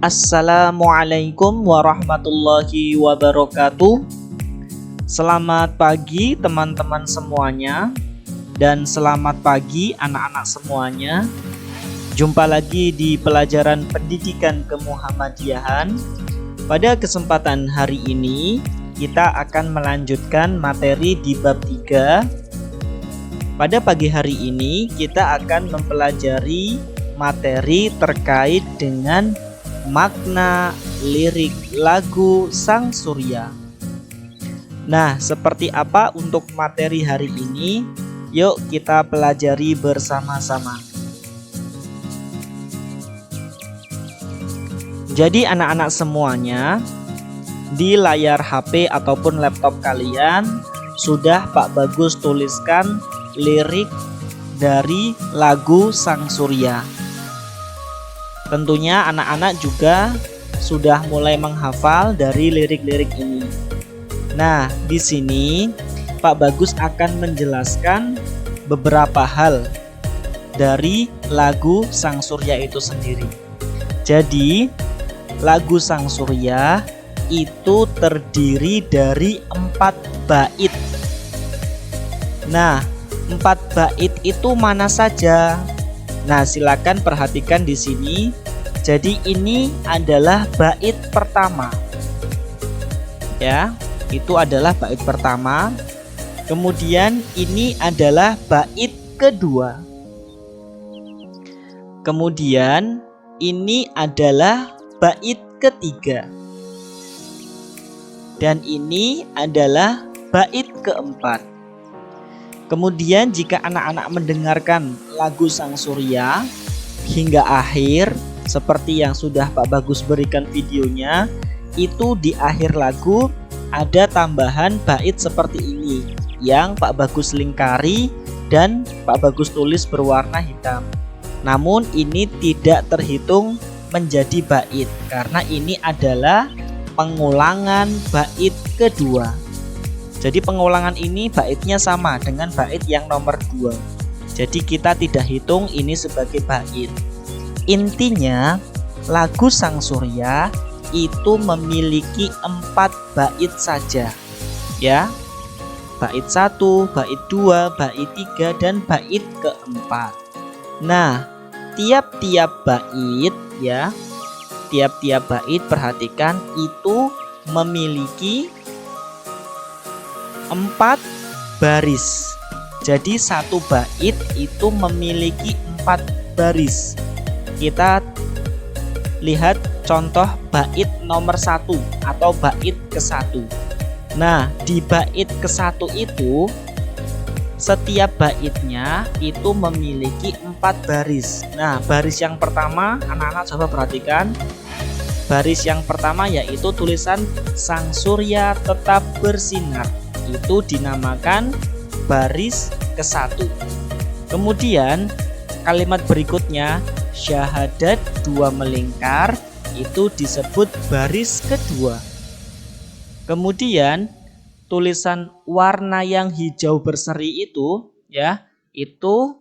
Assalamualaikum warahmatullahi wabarakatuh. Selamat pagi teman-teman semuanya, dan selamat pagi anak-anak semuanya. Jumpa lagi di pelajaran pendidikan kemuhammadiyahan. Pada kesempatan hari ini kita akan melanjutkan materi di bab 3. Pada pagi hari ini kita akan mempelajari materi terkait dengan makna lirik lagu Sang Surya. Nah, seperti apa untuk materi hari ini? Yuk kita pelajari bersama-sama. Jadi anak-anak semuanya, di layar HP ataupun laptop kalian sudah Pak Bagus tuliskan lirik dari lagu Sang Surya. Tentunya anak-anak juga sudah mulai menghafal dari lirik-lirik ini. Nah, di sini Pak Bagus akan menjelaskan beberapa hal dari lagu Sang Surya itu sendiri. Jadi, lagu Sang Surya itu terdiri dari 4 bait. Nah, 4 bait itu mana saja? Nah, silakan perhatikan di sini. Jadi ini adalah bait pertama. Ya, itu adalah bait pertama. Kemudian ini adalah bait kedua. Kemudian ini adalah bait ketiga. Dan ini adalah bait keempat. Kemudian jika anak-anak mendengarkan lagu Sang Surya hingga akhir, seperti yang sudah Pak Bagus berikan videonya, itu di akhir lagu ada tambahan bait seperti ini yang Pak Bagus lingkari dan Pak Bagus tulis berwarna hitam. Namun ini tidak terhitung menjadi bait karena ini adalah pengulangan bait kedua. Jadi pengulangan ini baitnya sama dengan bait yang nomor 2. Jadi kita tidak hitung ini sebagai bait. Intinya lagu Sang Surya itu memiliki 4 bait saja. Ya. Bait 1, bait 2, bait 3 dan bait keempat. Nah, tiap-tiap bait ya. Tiap-tiap bait perhatikan itu memiliki 4 baris. Jadi satu bait itu memiliki 4 baris. Kita lihat contoh bait nomor 1 atau bait ke-1. Nah, di bait ke-1 itu setiap baitnya itu memiliki 4 baris. Nah, baris yang pertama anak-anak coba perhatikan. Baris yang pertama yaitu tulisan Sang Surya tetap bersinar. Itu dinamakan baris ke-1. Kemudian kalimat berikutnya syahadat 2 melingkar itu disebut baris kedua. Kemudian tulisan warna yang hijau berseri itu ya, itu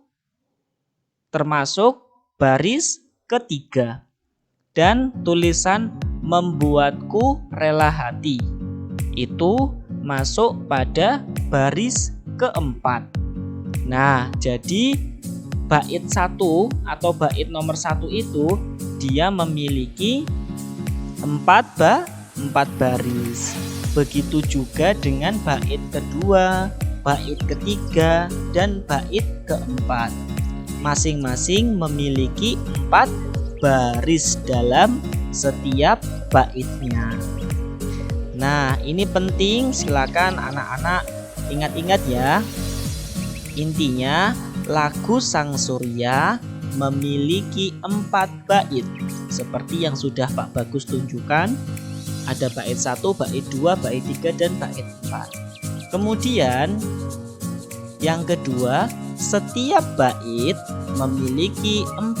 termasuk baris ketiga. Dan tulisan membuatku rela hati itu masuk pada baris keempat. Nah, jadi bait 1 atau bait nomor 1 itu dia memiliki 4 baris. Begitu juga dengan bait kedua, bait ketiga dan bait keempat. Masing-masing memiliki 4 baris dalam setiap baitnya. Nah, ini penting, silakan anak-anak ingat-ingat ya. Intinya lagu Sang Surya memiliki 4 bait seperti yang sudah Pak Bagus tunjukkan. Ada bait 1, bait 2, bait 3 dan bait 4. Kemudian yang kedua, setiap bait memiliki 4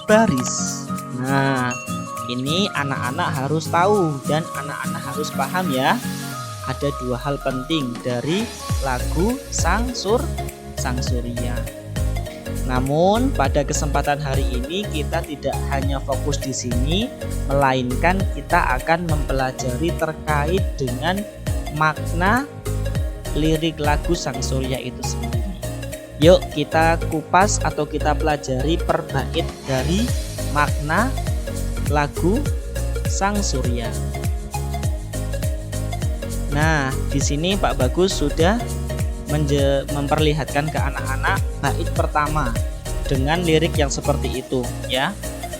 baris. Nah, ini anak-anak harus tahu dan anak-anak harus paham ya. Ada 2 hal penting dari lagu Sang Surya. Namun pada kesempatan hari ini kita tidak hanya fokus di sini, melainkan kita akan mempelajari terkait dengan makna lirik lagu Sang Surya itu sendiri. Yuk kita kupas atau kita pelajari per bait dari makna lagu Sang Surya. Nah, di sini Pak Bagus sudah memperlihatkan ke anak-anak bait pertama dengan lirik yang seperti itu ya.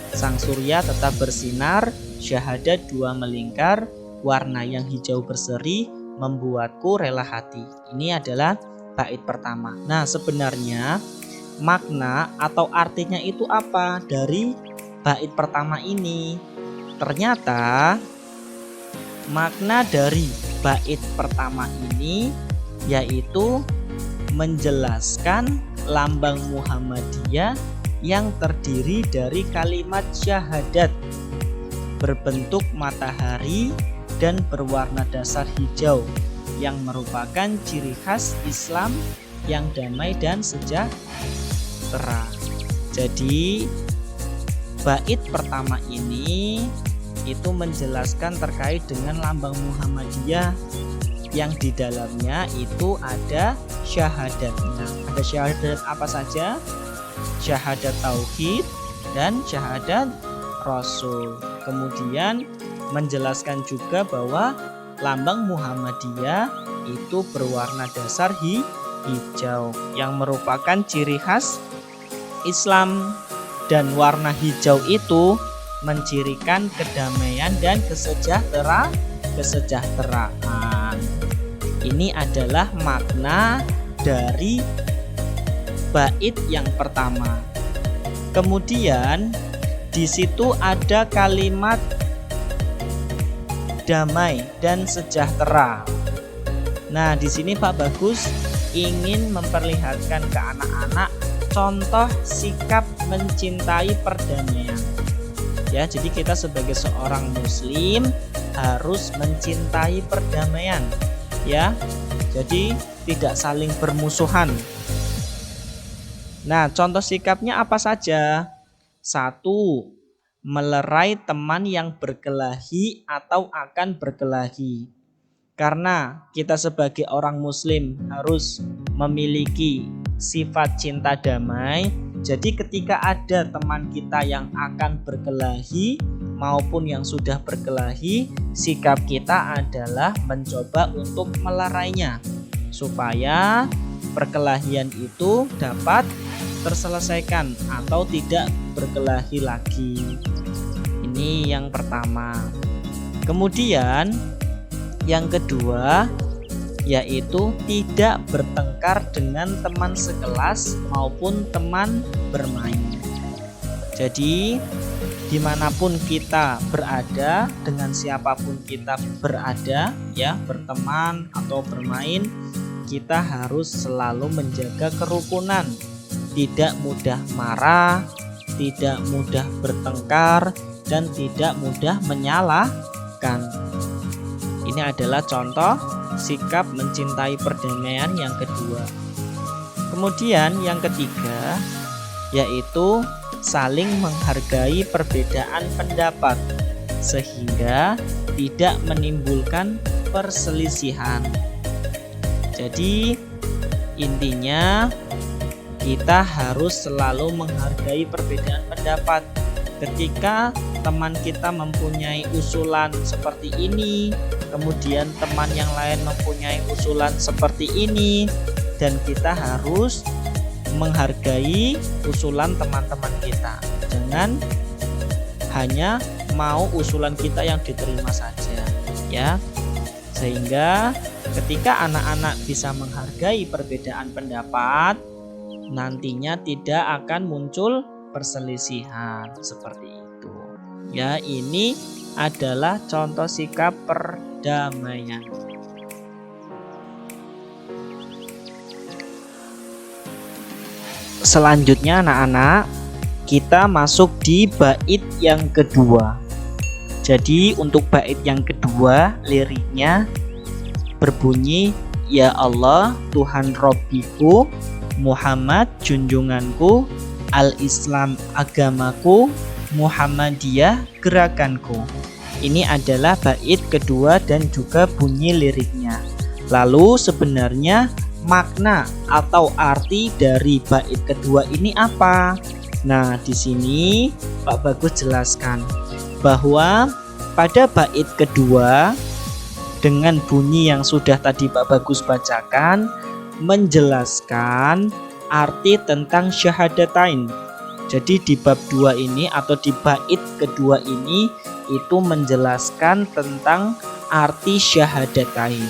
Sang surya tetap bersinar, syahadat dua melingkar, warna yang hijau berseri membuatku rela hati. Ini adalah bait pertama. Nah, sebenarnya makna atau artinya itu apa dari bait pertama ini? Ternyata makna dari bait pertama ini yaitu menjelaskan lambang Muhammadiyah yang terdiri dari kalimat syahadat berbentuk matahari dan berwarna dasar hijau yang merupakan ciri khas Islam yang damai dan sejahtera. Jadi bait pertama ini itu menjelaskan terkait dengan lambang Muhammadiyah yang di dalamnya itu ada syahadatnya. Ada syahadat apa saja? Syahadat tauhid dan syahadat rasul. Kemudian menjelaskan juga bahwa lambang Muhammadiyah itu berwarna dasar hijau yang merupakan ciri khas Islam, dan warna hijau itu mencirikan kedamaian dan kesejahteraan. Ini adalah makna dari bait yang pertama. Kemudian di situ ada kalimat damai dan sejahtera. Nah, di sini Pak Bagus ingin memperlihatkan ke anak-anak contoh sikap mencintai perdamaian. Ya, jadi kita sebagai seorang muslim harus mencintai perdamaian. Ya, jadi tidak saling bermusuhan. Nah, contoh sikapnya apa saja? 1. Melerai teman yang berkelahi atau akan berkelahi. Karena kita sebagai orang muslim harus memiliki sifat cinta damai. Jadi ketika ada teman kita yang akan berkelahi maupun yang sudah berkelahi, sikap kita adalah mencoba untuk melerainya supaya perkelahian itu dapat terselesaikan atau tidak berkelahi lagi. Ini yang pertama. Kemudian yang kedua yaitu tidak bertengkar dengan teman sekelas maupun teman bermain. Jadi dimanapun kita berada, dengan siapapun kita berada, ya, berteman atau bermain, kita harus selalu menjaga kerukunan, tidak mudah marah, tidak mudah bertengkar, dan tidak mudah menyalahkan. Ini adalah contoh sikap mencintai perdamaian yang kedua. Kemudian yang ketiga yaitu saling menghargai perbedaan pendapat sehingga tidak menimbulkan perselisihan. Jadi intinya kita harus selalu menghargai perbedaan pendapat. Ketika teman kita mempunyai usulan seperti ini, kemudian teman yang lain mempunyai usulan seperti ini, dan kita harus menghargai usulan teman-teman kita. Jangan hanya mau usulan kita yang diterima saja, ya. Sehingga ketika anak-anak bisa menghargai perbedaan pendapat, nantinya tidak akan muncul perselisihan seperti itu. Ya, ini adalah contoh sikap perdamaian. Selanjutnya anak-anak, kita masuk di bait yang kedua. Jadi untuk bait yang kedua liriknya berbunyi, ya Allah Tuhan Robbiku, Muhammad junjunganku, Al-Islam agamaku, Muhammadiyah gerakanku. Ini adalah bait kedua dan juga bunyi liriknya. Lalu sebenarnya makna atau arti dari bait kedua ini apa? Nah, di sini Pak Bagus jelaskan bahwa pada bait kedua dengan bunyi yang sudah tadi Pak Bagus bacakan menjelaskan arti tentang syahadatain. Jadi di bab 2 ini atau di bait kedua ini itu menjelaskan tentang arti syahadatain.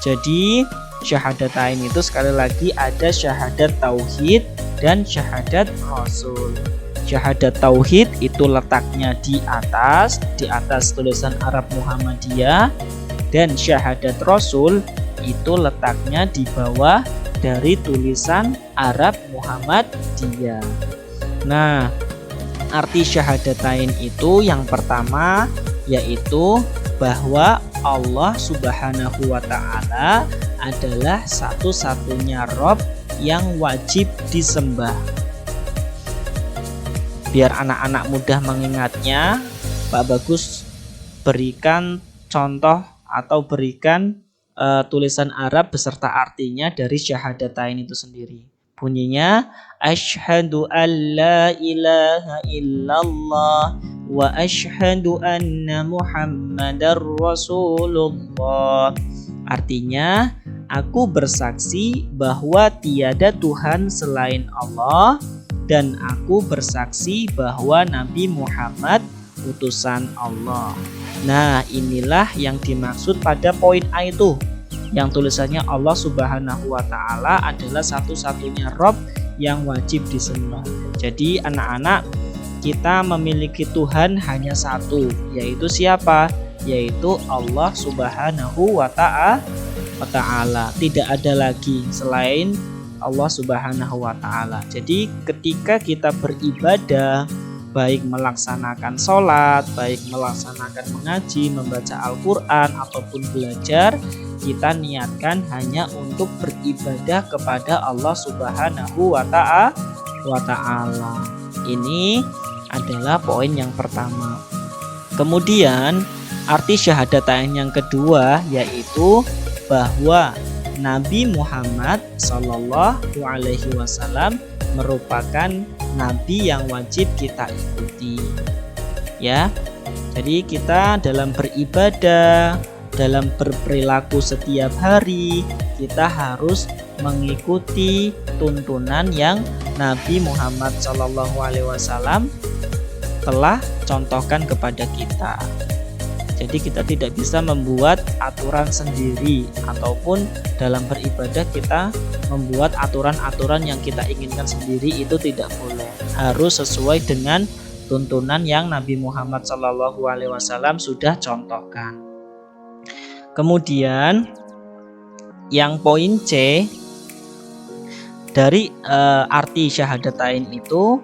Jadi syahadatain itu sekali lagi ada syahadat tauhid dan syahadat rasul. Syahadat tauhid itu letaknya di atas tulisan Arab Muhammadiyah, dan syahadat rasul itu letaknya di bawah dari tulisan Arab Muhammadiyah. Nah, arti syahadatain itu yang pertama yaitu bahwa Allah Subhanahu wa Ta'ala adalah satu-satunya Rob yang wajib disembah. Biar anak-anak mudah mengingatnya, Pak Bagus berikan contoh atau berikan tulisan Arab beserta artinya dari syahadatain itu sendiri. Bunyinya asyhadu an la ilaha illallah wa asyhadu anna Muhammadar Rasulullah. Artinya, aku bersaksi bahwa tiada Tuhan selain Allah dan aku bersaksi bahwa Nabi Muhammad utusan Allah. Nah, inilah yang dimaksud pada poin A itu, yang tulisannya Allah Subhanahu wa Ta'ala adalah satu-satunya Rob yang wajib disembah. Jadi anak-anak, kita memiliki Tuhan hanya satu, yaitu siapa? Yaitu Allah Subhanahu wa Ta'ala. Tidak ada lagi selain Allah Subhanahu wa Ta'ala. Jadi ketika kita beribadah, baik melaksanakan sholat, baik melaksanakan mengaji, membaca Al-Quran, ataupun belajar, kita niatkan hanya untuk beribadah kepada Allah Subhanahu wa Ta'ala. Ini adalah poin yang pertama. Kemudian arti syahadatain yang kedua yaitu bahwa Nabi Muhammad Sallallahu Alaihi Wasallam merupakan nabi yang wajib kita ikuti. Ya, jadi kita dalam beribadah, dalam berperilaku setiap hari, kita harus mengikuti tuntunan yang Nabi Muhammad SAW telah contohkan kepada kita. Jadi kita tidak bisa membuat aturan sendiri, ataupun dalam beribadah kita membuat aturan-aturan yang kita inginkan sendiri, itu tidak boleh. Harus sesuai dengan tuntunan yang Nabi Muhammad SAW sudah contohkan. Kemudian yang poin C dari arti syahadatain itu,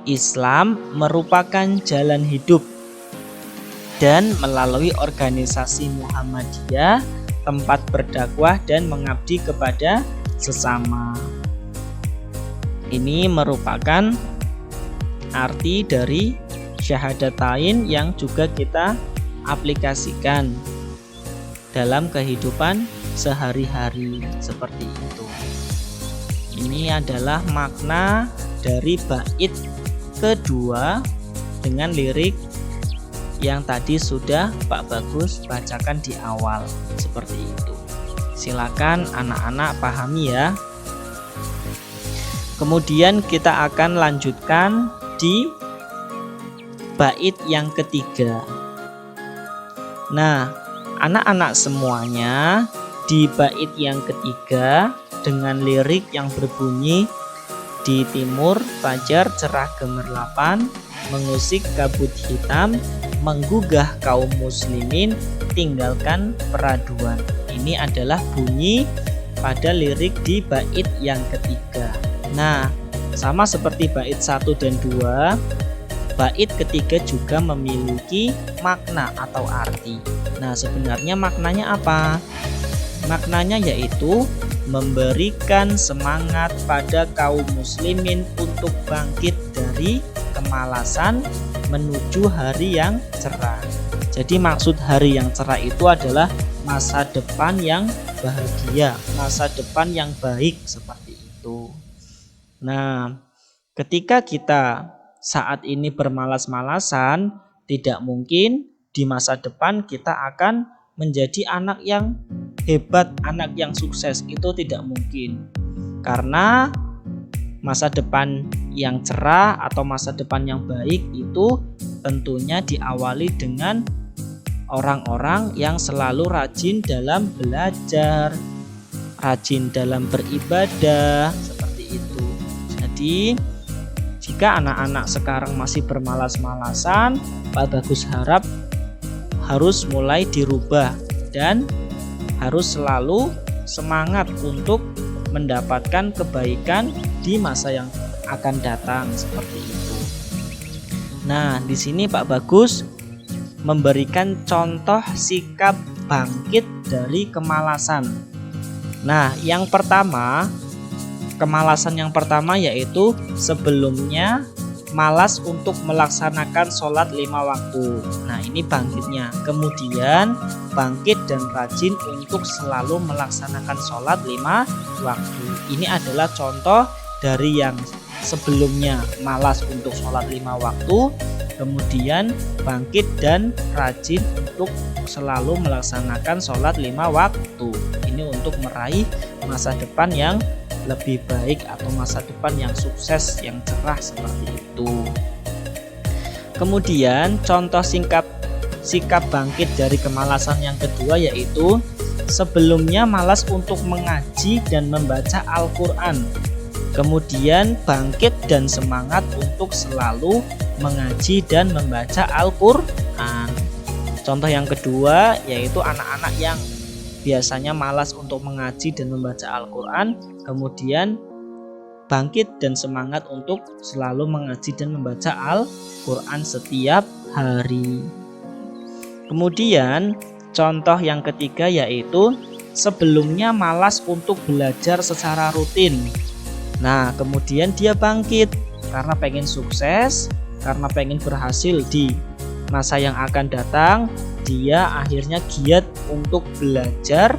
Islam merupakan jalan hidup dan melalui organisasi Muhammadiyah tempat berdakwah dan mengabdi kepada sesama. Ini merupakan arti dari syahadatain yang juga kita aplikasikan dalam kehidupan sehari-hari seperti itu. Ini adalah makna dari bait kedua dengan lirik yang tadi sudah Pak Bagus bacakan di awal, seperti itu. Silakan anak-anak pahami ya. Kemudian kita akan lanjutkan di bait yang ketiga. Nah, anak-anak semuanya, di bait yang ketiga dengan lirik yang berbunyi, di timur fajar cerah gemerlapan, mengusik kabut hitam, menggugah kaum muslimin, tinggalkan peraduan. Ini adalah bunyi pada lirik di bait yang ketiga. Nah, sama seperti bait 1 dan 2, bait ketiga juga memiliki makna atau arti. Nah, sebenarnya maknanya apa? Maknanya yaitu memberikan semangat pada kaum muslimin untuk bangkit dari kemalasan menuju hari yang cerah. Jadi maksud hari yang cerah itu adalah masa depan yang bahagia, masa depan yang baik, seperti itu. Nah, ketika kita saat ini bermalas-malasan, tidak mungkin di masa depan kita akan menjadi anak yang hebat, anak yang sukses. Itu tidak mungkin. Karena masa depan yang cerah atau masa depan yang baik itu tentunya diawali dengan orang-orang yang selalu rajin dalam belajar, rajin dalam beribadah, seperti itu. Jadi jika anak-anak sekarang masih bermalas-malasan, Pak Bagus harap harus mulai dirubah dan harus selalu semangat untuk mendapatkan kebaikan di masa yang akan datang, seperti itu. Nah, di sini Pak Bagus memberikan contoh sikap bangkit dari kemalasan. Nah, yang pertama, kemalasan yang pertama yaitu sebelumnya malas untuk melaksanakan sholat 5 waktu. Nah, ini bangkitnya. Kemudian bangkit dan rajin untuk selalu melaksanakan sholat 5 waktu. Ini adalah contoh dari yang sebelumnya malas untuk sholat 5 waktu, kemudian bangkit dan rajin untuk selalu melaksanakan sholat 5 waktu. Ini untuk meraih masa depan yang lebih baik atau masa depan yang sukses, yang cerah, seperti itu. Kemudian contoh sikap bangkit dari kemalasan yang kedua yaitu sebelumnya malas untuk mengaji dan membaca Al-Quran. Kemudian bangkit dan semangat untuk selalu mengaji dan membaca Al-Quran. Contoh yang kedua yaitu anak-anak yang biasanya malas untuk mengaji dan membaca Al-Quran, kemudian bangkit dan semangat untuk selalu mengaji dan membaca Al-Quran setiap hari. Kemudian contoh yang ketiga yaitu sebelumnya malas untuk belajar secara rutin. Nah, kemudian dia bangkit karena pengen sukses, karena pengen berhasil di masa yang akan datang. Dia akhirnya giat untuk belajar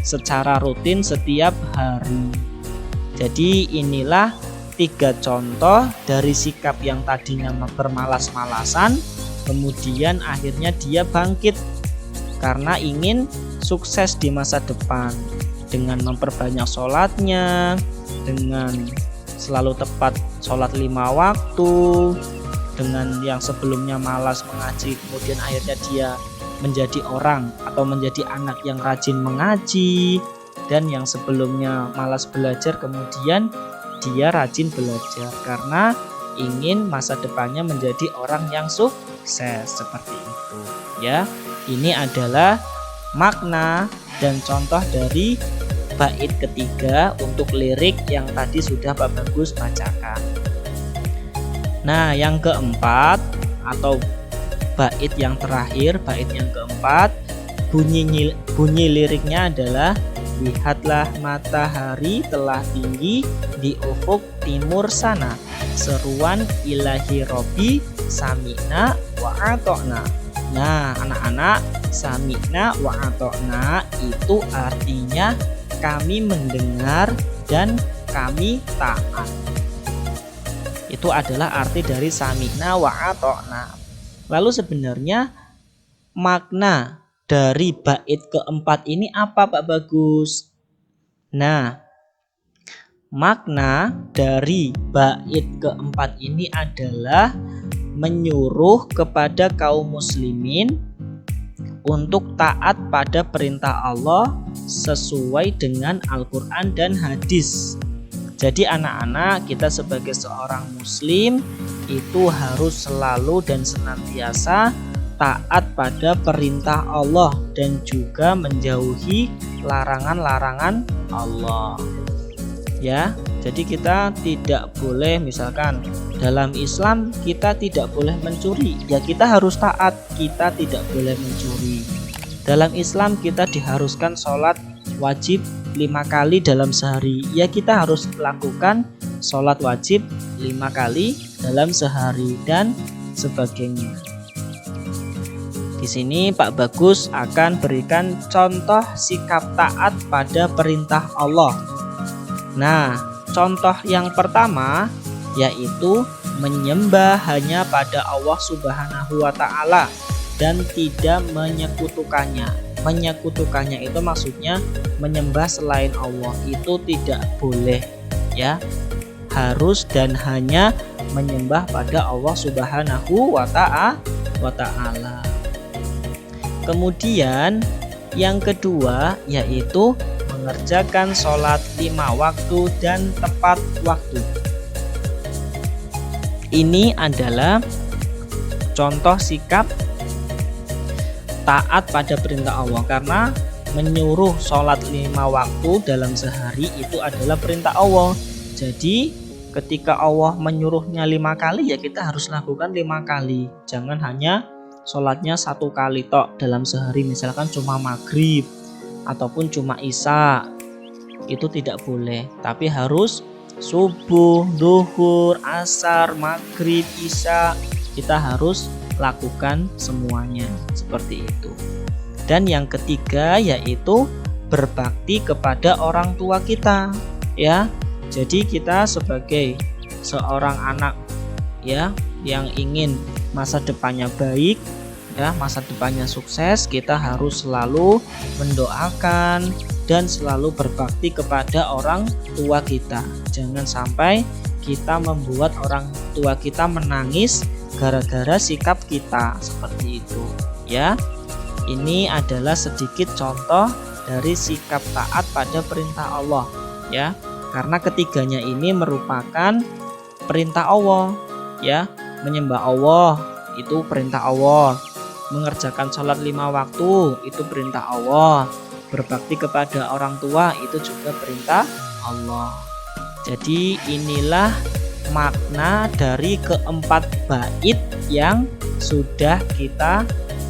secara rutin setiap hari. Jadi inilah 3 contoh dari sikap yang tadinya bermalas-malasan, kemudian akhirnya dia bangkit karena ingin sukses di masa depan dengan memperbanyak sholatnya, dengan selalu tepat sholat 5 waktu, dengan yang sebelumnya malas mengaji kemudian akhirnya dia menjadi orang atau menjadi anak yang rajin mengaji, dan yang sebelumnya malas belajar kemudian dia rajin belajar karena ingin masa depannya menjadi orang yang sukses, seperti itu ya. Ini adalah makna dan contoh dari bait ketiga untuk lirik yang tadi sudah Pak Bagus bacakan. Nah, yang keempat atau bait yang terakhir, bait yang keempat, bunyi liriknya adalah lihatlah matahari telah tinggi di ufuk timur sana, seruan ilahi Robi sami'na wa atokna. Nah, anak-anak, sami'na wa atokna itu artinya kami mendengar dan kami taat. Itu adalah arti dari sami'na wa atokna. Lalu sebenarnya makna dari bait keempat ini apa Pak Bagus? Nah, makna dari bait keempat ini adalah menyuruh kepada kaum muslimin untuk taat pada perintah Allah sesuai dengan Al-Quran dan hadis. Jadi anak-anak, kita sebagai seorang muslim itu harus selalu dan senantiasa taat pada perintah Allah dan juga menjauhi larangan-larangan Allah. Ya, jadi kita tidak boleh, misalkan dalam Islam kita tidak boleh mencuri, ya kita harus taat, kita tidak boleh mencuri. Dalam Islam kita diharuskan sholat wajib 5 kali dalam sehari. Ya kita harus lakukan sholat wajib 5 kali dalam sehari dan sebagainya. Di sini Pak Bagus akan berikan contoh sikap taat pada perintah Allah. Nah, contoh yang pertama yaitu menyembah hanya pada Allah Subhanahu wa taala dan tidak menyekutukannya. Menyekutukannya itu maksudnya menyembah selain Allah, itu tidak boleh ya. Harus dan hanya menyembah pada Allah Subhanahu wa taala. Kemudian yang kedua yaitu mengerjakan sholat 5 waktu dan tepat waktu. Ini adalah contoh sikap taat pada perintah Allah, karena menyuruh sholat 5 waktu dalam sehari itu adalah perintah Allah. Jadi ketika Allah menyuruhnya 5 kali ya kita harus lakukan 5 kali. Jangan hanya sholatnya 1 kali tok dalam sehari, misalkan cuma maghrib ataupun cuma isya, itu tidak boleh. Tapi harus subuh, duhur, asar, maghrib, isya, kita harus lakukan semuanya seperti itu. Dan yang ketiga yaitu berbakti kepada orang tua kita ya. Jadi kita sebagai seorang anak ya yang ingin masa depannya baik ya, masa depannya sukses, kita harus selalu mendoakan dan selalu berbakti kepada orang tua kita. Jangan sampai kita membuat orang tua kita menangis gara-gara sikap kita seperti itu ya. Ini adalah sedikit contoh dari sikap taat pada perintah Allah ya. Karena ketiganya ini merupakan perintah Allah ya. Menyembah Allah itu perintah Allah, mengerjakan sholat 5 waktu itu perintah Allah, berbakti kepada orang tua itu juga perintah Allah. Jadi inilah makna dari keempat bait yang sudah kita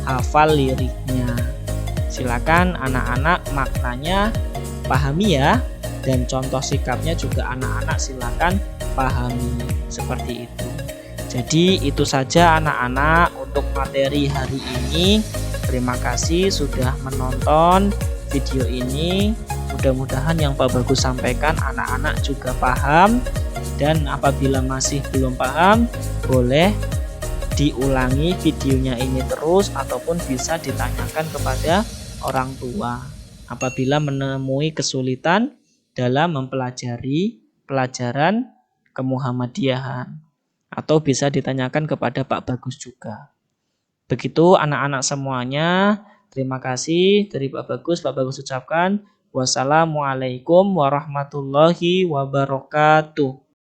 hafal liriknya. Silakan anak-anak maknanya pahami ya, dan contoh sikapnya juga anak-anak silakan pahami seperti itu. Jadi itu saja anak-anak untuk materi hari ini. Terima kasih sudah menonton video ini. Mudah-mudahan yang Pak Bagus sampaikan anak-anak juga paham. Dan apabila masih belum paham, boleh diulangi videonya ini terus, ataupun bisa ditanyakan kepada orang tua apabila menemui kesulitan dalam mempelajari pelajaran kemuhammadiyahan, atau bisa ditanyakan kepada Pak Bagus juga. Begitu anak-anak semuanya. Terima kasih dari Pak Bagus. Pak Bagus ucapkan wassalamualaikum warahmatullahi wabarakatuh.